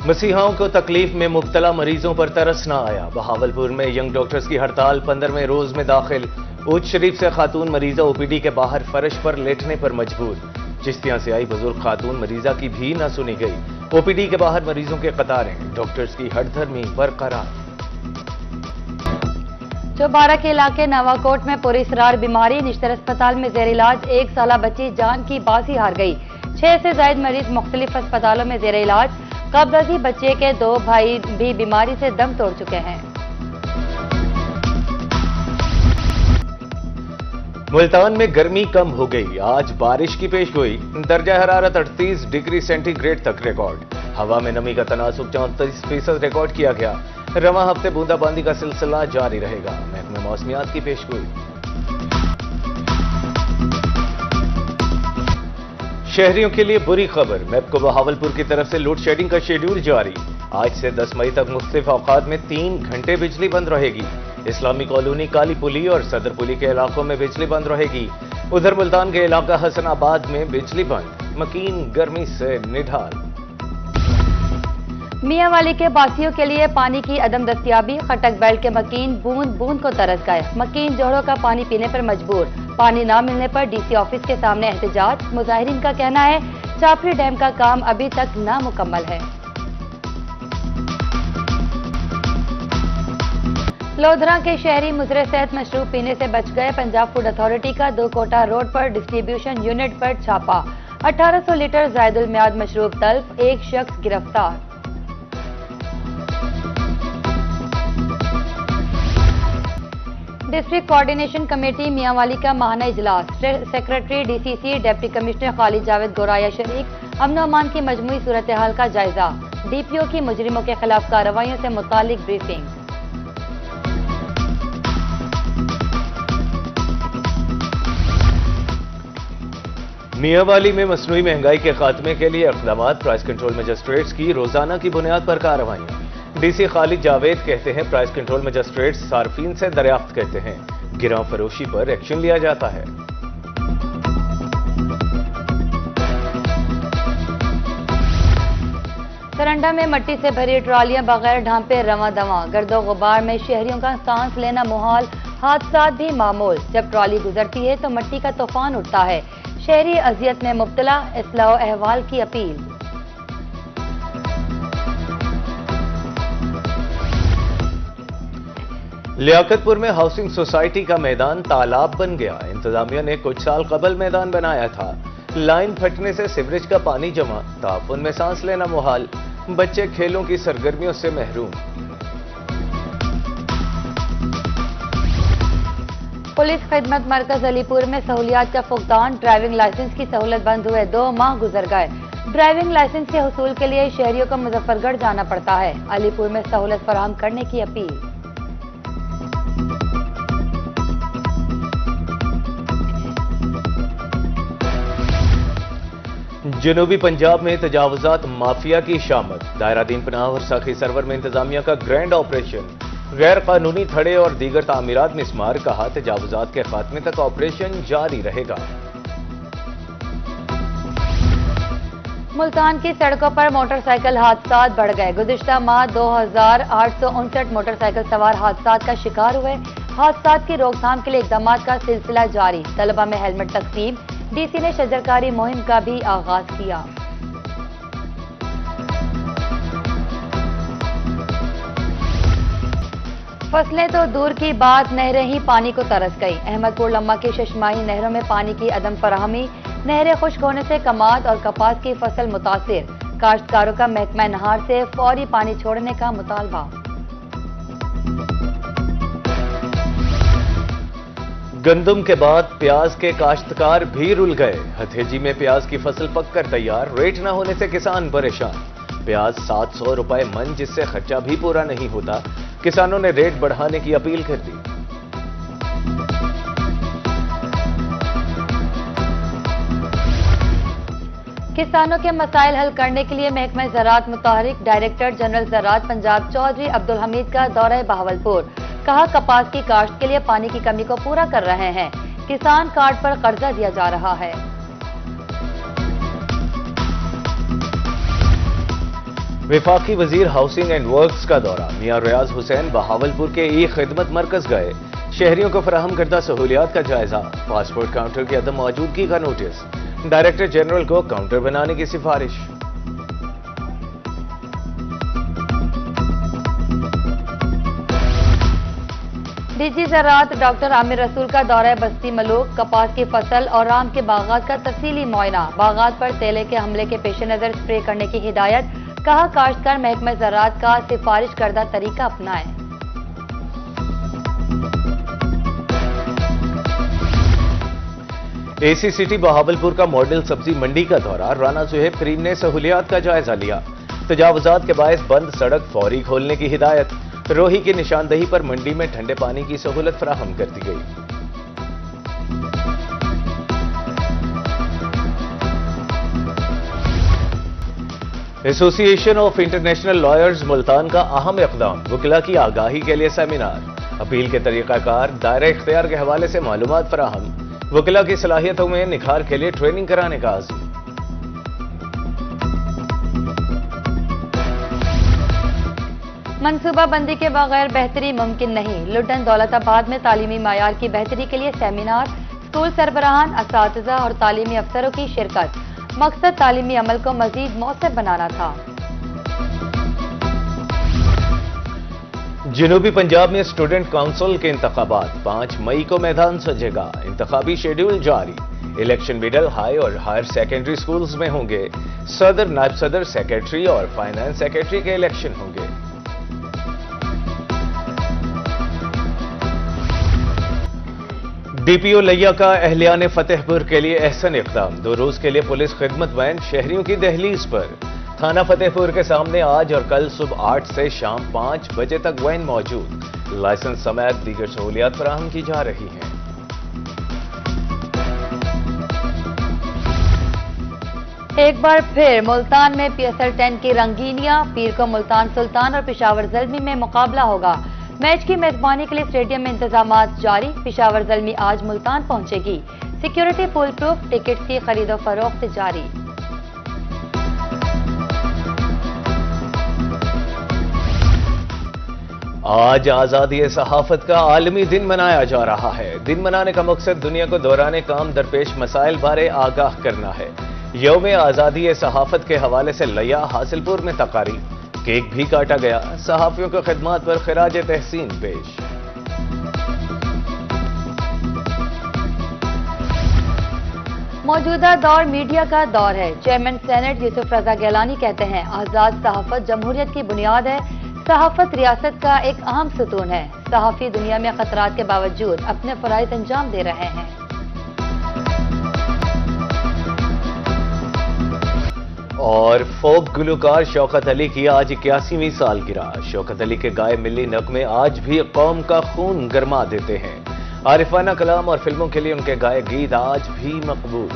मसीहाओं को तकलीफ में मुब्तला मरीजों पर तरस न आया। बहावलपुर में यंग डॉक्टर्स की हड़ताल 15वें रोज में दाखिल। उच्च शरीफ से खातून मरीजा ओपीडी के बाहर फर्श पर लेटने पर मजबूर। चिश्तियां से आई बुजुर्ग खातून मरीजा की भी न सुनी गई। ओपीडी के बाहर मरीजों के कतारें, डॉक्टर्स की हड़धर्मी बरकरार। चौबारा के इलाके नवाकोट में पुरस्रार बीमारी, निश्तर अस्पताल में जेर इलाज 1 साला बच्ची जान की बाजी हार गई। 6 से ज्यादा मरीज मुख्तलिफ अस्पतालों में जेर इलाज। कब्ज़ी बच्चे के 2 भाई भी बीमारी से दम तोड़ चुके हैं। मुल्तान में गर्मी कम हो गई, आज बारिश की पेशगोई। दर्जा हरारत 38 डिग्री सेंटीग्रेड तक रिकॉर्ड। हवा में नमी का तनासुब 34% रिकॉर्ड किया गया। रवां हफ्ते बूंदाबांदी का सिलसिला जारी रहेगा, महकमे मौसमियात की पेशगोई। शहरियों के लिए बुरी खबर, मैपको बहावलपुर की तरफ से लोड शेडिंग का शेड्यूल जारी। आज से 10 मई तक मुख्तलिफ औकात में 3 घंटे बिजली बंद रहेगी। इस्लामी कॉलोनी, काली पुली और सदर पुली के इलाकों में बिजली बंद रहेगी। उधर मुल्तान के इलाका हसनाबाद में बिजली बंद, मकीन गर्मी से निढाल। मियांवाली के बासियों के लिए पानी की अदम दस्तियाबी, खटक बेल्ट के मकीन बूंद बूंद को तरस गए। मकीन जोड़ों का पानी पीने पर मजबूर। पानी न मिलने पर डीसी ऑफिस के सामने एहतजाज। मुजाहिरीन का कहना है चापरी डैम का काम अभी तक नामुकम्मल है। लोधरा के शहरी मुजरे सेहत मशरूब पीने से बच गए। पंजाब फूड अथॉरिटी का 2 कोटा रोड पर डिस्ट्रीब्यूशन यूनिट पर छापा। 1800 लीटर जायदुल मियाद मशरूब तल्फ, 1 शख्स गिरफ्तार। डिस्ट्रिक्ट कोऑर्डिनेशन कमेटी मियांवाली का माहाना इजलास। Secretary DCC, deputy commissioner Khalid Javed Goraya शरीक। अमन अमान की मजमूई सूरत हाल का जायजा। डीपीओ की मुजरिमों के खिलाफ कार्रवाइयों से मुतालिक ब्रीफिंग। मियांवाली में मसनूई महंगाई के खात्मे के लिए इक़दाम, प्राइस कंट्रोल मजिस्ट्रेट्स की रोजाना की बुनियाद पर कार्रवाई। डीसी खालिद जावेद कहते हैं प्राइस कंट्रोल मजिस्ट्रेट्स सार्फिन से दरियाफ्त करते हैं, गिरां फरोशी पर एक्शन लिया जाता है। सरंडा में मट्टी से भरी ट्रालियां बगैर ढांपे रवां दवां। गर्दो गुबार में शहरियों का सांस लेना मुहाल, हादसात भी मामूल। जब ट्रॉली गुजरती है तो मट्टी का तूफान उठता है। शहरी अजियत में मुब्तला, इस्लाह अहवाल की अपील। लियाकतपुर में हाउसिंग सोसाइटी का मैदान तालाब बन गया। इंतजामिया ने कुछ साल कबल मैदान बनाया था। लाइन फटने से सीवरेज का पानी जमा, ताफुन में सांस लेना मुहाल। बच्चे खेलों की सरगर्मियों से महरूम। पुलिस खिदमत मरकज अलीपुर में सहूलियात का फुकदान। ड्राइविंग लाइसेंस की सहूलत बंद हुए 2 माह गुजर गए। ड्राइविंग लाइसेंस के हुसूल के लिए शहरियों को मुजफ्फरगढ़ जाना पड़ता है। अलीपुर में सहूलत फराहम करने की अपील। जनूबी पंजाब में तजावुजात माफिया की शामत। दायरा दीन पनाह और साखी सरवर में इंतजामिया का ग्रैंड ऑपरेशन। गैर कानूनी थड़े और दीगर तामीरात मिसमार, कहा तजावुजात के खात्मे तक ऑपरेशन जारी रहेगा। मुल्तान की सड़कों पर मोटरसाइकिल हादसात बढ़ गए। गुज़िश्ता माह 2859 मोटरसाइकिल सवार हादसात का शिकार हुए। हादसात की रोकथाम के लिए इक़दाम का सिलसिला जारी। तलबा में हेलमेट तकसीम। डीसी ने शजरकारी मुहिम का भी आगाज किया। फसलें तो दूर की बात, नहरें ही पानी को तरस गई। अहमदपुर लम्मा की शशमाही नहरों में पानी की अदम फराहमी। नहरें खुश्क होने से कमाद और कपास की फसल मुतासिर। काश्तकारों का महकमा नहार से फौरी पानी छोड़ने का मुतालबा। गंदम के बाद प्याज के काश्तकार भी रुल गए। हथेजी में प्याज की फसल पककर तैयार, रेट न होने से किसान परेशान। प्याज 700 रुपए मन, जिससे खर्चा भी पूरा नहीं होता। किसानों ने रेट बढ़ाने की अपील कर दी। किसानों के मसाइल हल करने के लिए महकमा ज़राअत मुतहरिक। डायरेक्टर जनरल ज़राअत पंजाब चौधरी अब्दुल हमीद का दौरा बहावलपुर। कहा कपास की काश्त के लिए पानी की कमी को पूरा कर रहे हैं। किसान कार्ड पर कर्जा दिया जा रहा है। वफाकी वजीर हाउसिंग एंड वर्क्स का दौरा। मियां रियाज हुसैन बहावलपुर के ई खिदमत मरकज गए। शहरियों को फराहम करदा सहूलियात का जायजा। पासपोर्ट काउंटर की अदम मौजूदगी का नोटिस। डायरेक्टर जनरल को काउंटर बनाने की सिफारिश। डीजी ज़राअत डॉक्टर आमिर रसूल का दौरा बस्ती मलूक। कपास की फसल और आम के बागात का तफसीली मुआयना। बागात पर तेले के हमले के पेश नजर स्प्रे करने की हिदायत। कहा काश्तकार महकमा ज़राअत का सिफारिश करदा तरीका अपनाएं। एसी सिटी बहावलपुर का मॉडल सब्जी मंडी का दौरा। राना सुहेब करीम ने सहूलियात का जायजा लिया। तजावुजात के बायस बंद सड़क फौरी खोलने की हिदायत। रोही की निशानदही पर मंडी में ठंडे पानी की सहूलत फराहम कर दी गई। Association of international lawyers Multan का अहम इक़दाम। वकीला की आगाही के लिए सेमिनार। अपील के तरीक़ाकार दायरा इख्तियार के हवाले से मालूमात फराहम। वकीला की सलाहियतों में निखार के लिए ट्रेनिंग कराने का आज़म। मनसूबा बंदी के बगैर बेहतरी मुमकिन नहीं। लुटन दौलताबाद में तालीमी मायार की बेहतरी के लिए सेमिनार। स्कूल सरबराहान, असातिज़ा और तालीमी अफसरों की शिरकत। मकसद तालीमी अमल को मजीद मौसर बनाना था। जनूबी पंजाब में स्टूडेंट काउंसिल के इंतखाबात 5 मई को मैदान सजेगा। इंतखाबी शेड्यूल जारी। इलेक्शन मिडल हाई और हायर सेकेंडरी स्कूल्स में होंगे। सदर, नायब सदर, सेक्रेटरी और फाइनेंस सेक्रेटरी के इलेक्शन होंगे। डीपीओ लिया का अहलियान फतेहपुर के लिए अहसन इक़दाम। 2 रोज के लिए पुलिस खिदमत वैन शहरियों की दहलीज पर। थाना फतेहपुर के सामने आज और कल सुबह 8 से शाम 5 बजे तक वैन मौजूद। लाइसेंस समेत दीगर सहूलियात फराहम की जा रही हैं। एक बार फिर मुल्तान में PSL 10 की रंगीनियां। पीर को मुल्तान सुल्तान और पिशावर ज़ल्मी में मुकाबला होगा। मैच की मेजबानी के लिए स्टेडियम में इंतजामात जारी। पिशावर ज़ल्मी आज मुल्तान पहुंचेगी। Security full proof. टिकट्स की खरीदो फरोख्त जारी। आज आजादी सहाफत का आलमी दिन मनाया जा रहा है। दिन मनाने का मकसद दुनिया को दौराने काम दरपेश मसाइल बारे आगाह करना है। यौम आजादी सहाफत के हवाले से लिया हासिलपुर में तकारीब। केक भी काटा गया। सहाफियों की खिदमत पर खिराज तहसीन पेश। मौजूदा दौर मीडिया का दौर है। चेयरमैन सेनेट यूसुफ रजा गिलानी कहते हैं आजाद सहाफत जमहूरियत की बुनियाद है। सहाफत रियासत का एक अहम सतून है। सहाफी दुनिया में खतरात के बावजूद अपने फराइज अंजाम दे रहे हैं। और फोक गुलकार शौकत अली की आज 81वीं सालगिरह। शौकत अली के गाए मिली नगमे आज भी कौम का खून गरमा देते हैं। आरिफाना कलाम और फिल्मों के लिए उनके गाए गीत आज भी मकबूल।